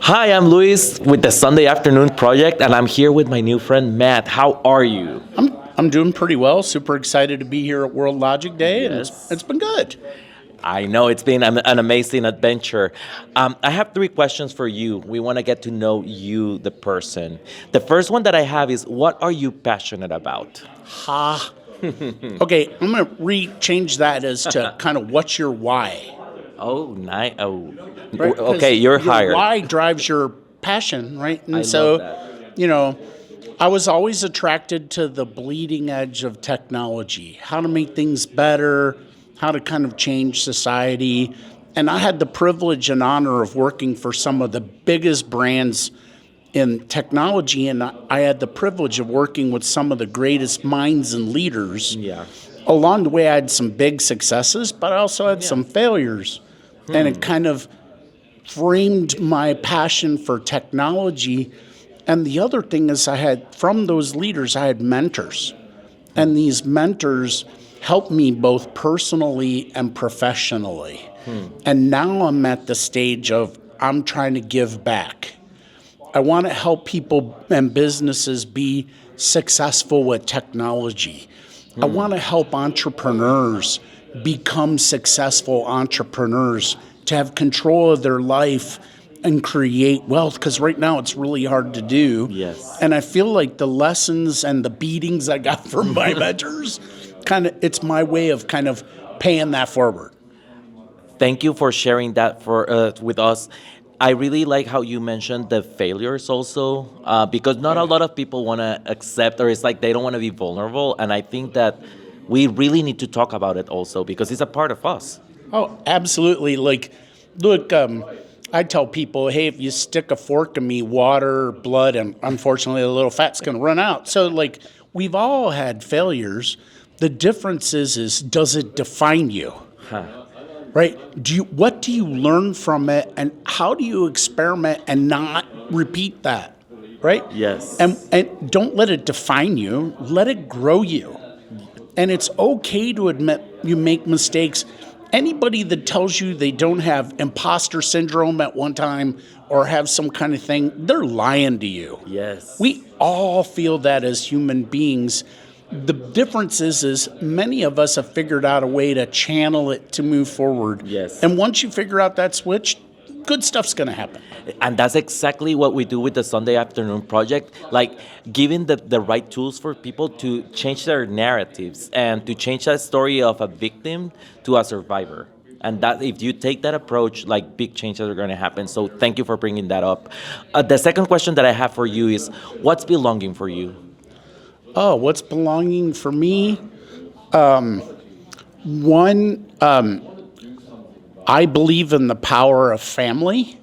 Hi, I'm Luis with the Sunday Afternoon Project, and I'm here with my new friend Matt. How are you? I'm doing pretty well. Super excited to be here at World Logic Day, and it's Yes. been good. I know it's been an amazing adventure. I have three questions for you. We want to get to know you, the person. The first one that I have is, what are you passionate about? Ha. Okay, I'm gonna change that as to kind of what's your why, Oh, nice. Oh, right? Because okay, you're your hired. why drives your passion, right? I And love so, that. you know, I was always attracted to the bleeding edge of technology, how to make things better, how to kind of change society. And I had the privilege and honor of working for some of the biggest brands in technology, and I had the privilege of working with some of the greatest minds and leaders. Yeah. Along the way, I had some big successes, but I also had some failures. And it kind of framed my passion for technology. And the other thing is, from those leaders, I had mentors. And these mentors helped me both personally and professionally. And now I'm at the stage of I'm trying to give back. I want to help people and businesses be successful with technology. I want to help entrepreneurs become successful entrepreneurs, to have control of their life and create wealth, because right now it's really hard to do. Yes. And I feel like the lessons and the beatings I got from my mentors, it's my way of kind of paying that forward. Thank you for sharing that with us. I really like how you mentioned the failures also, because not a lot of people want to accept, or it's like they don't want to be vulnerable. And I think that we really need to talk about it also because it's a part of us. Oh, absolutely. Like, look, I tell people, hey, if you stick a fork in me, water, blood, and unfortunately a little fat's going to run out. So, like, we've all had failures. The difference is does it define you? Right? What do you learn from it, and how do you experiment and not repeat that? Right? Yes. And don't let it define you. Let it grow you. And it's okay to admit you make mistakes. Anybody that tells you they don't have imposter syndrome at one time or have some kind of thing, they're lying to you. Yes. We all feel that as human beings. The difference is many of us have figured out a way to channel it to move forward. Yes. And once you figure out that switch, good stuff's going to happen. And that's exactly what we do with the Sunday Afternoon Project, like giving the right tools for people to change their narratives and to change that story of a victim to a survivor. And that if you take that approach, like big changes are going to happen. So thank you for bringing that up. The second question that I have for you is, what's belonging for you? Oh, what's belonging for me? One, I believe in the power of family.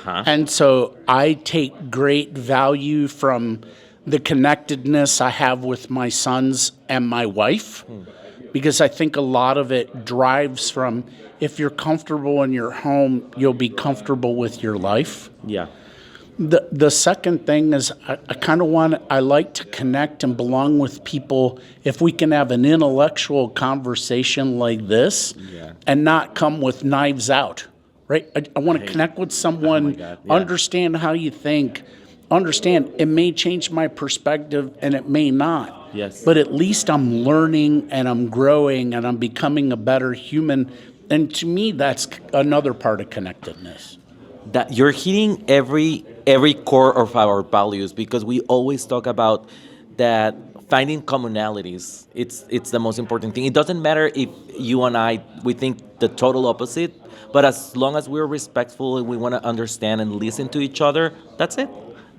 And so I take great value from the connectedness I have with my sons and my wife, because I think a lot of it drives from, if you're comfortable in your home, you'll be comfortable with your life. Yeah. The second thing is I like to connect and belong with people. If we can have an intellectual conversation like this and not come with knives out, right? I want to connect with someone, understand how you think, understand it may change my perspective and it may not. Yes. But at least I'm learning and I'm growing and I'm becoming a better human. And to me, that's another part of connectedness. That you're hitting every core of our values, because we always talk about that finding commonalities. It's the most important thing. It doesn't matter if you and we think the total opposite, but as long as we're respectful and we want to understand and listen to each other, that's it.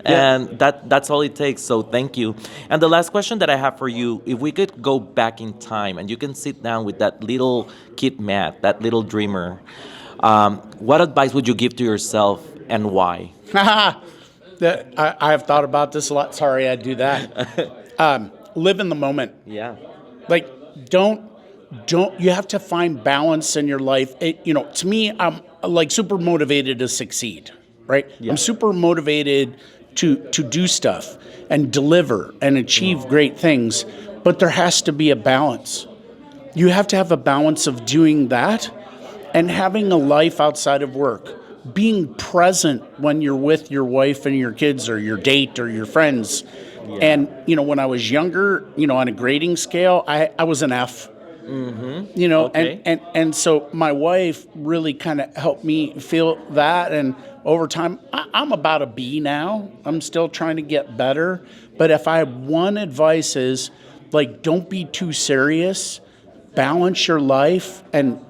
Yeah. And that's all it takes. So thank you. And the last question that I have for you, if we could go back in time and you can sit down with that little kid Matt, that little dreamer, what advice would you give to yourself and why? I have thought about this a lot. Sorry, I do that. Live in the moment. Yeah. Like, don't. You have to find balance in your life. To me, I'm like super motivated to succeed. Right. Yeah. I'm super motivated to do stuff and deliver and achieve great things. But there has to be a balance. You have to have a balance of doing that and having a life outside of work. being present when you're with your wife and your kids or your date or your friends. And, when I was younger, on a grading scale, I was an F. Okay. And so my wife really kind of helped me feel that. And over time, I'm about a B now. I'm still trying to get better. But if I have one advice is, like, don't be too serious. Balance your life and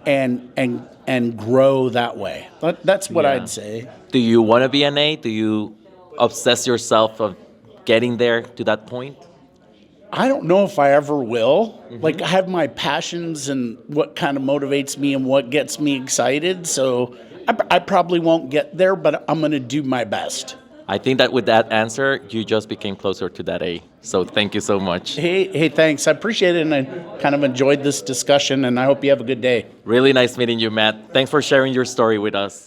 grow that way. That's what Yeah. I'd say. Do you want to be an A? Do you obsess yourself of getting there to that point? I don't know if I ever will. Like, I have my passions and what kind of motivates me and what gets me excited. So I probably won't get there, but I'm going to do my best. I think that with that answer, you just became closer to that A. So thank you so much. Hey, thanks. I appreciate it, and I kind of enjoyed this discussion, and I hope you have a good day. Really nice meeting you, Matt. Thanks for sharing your story with us.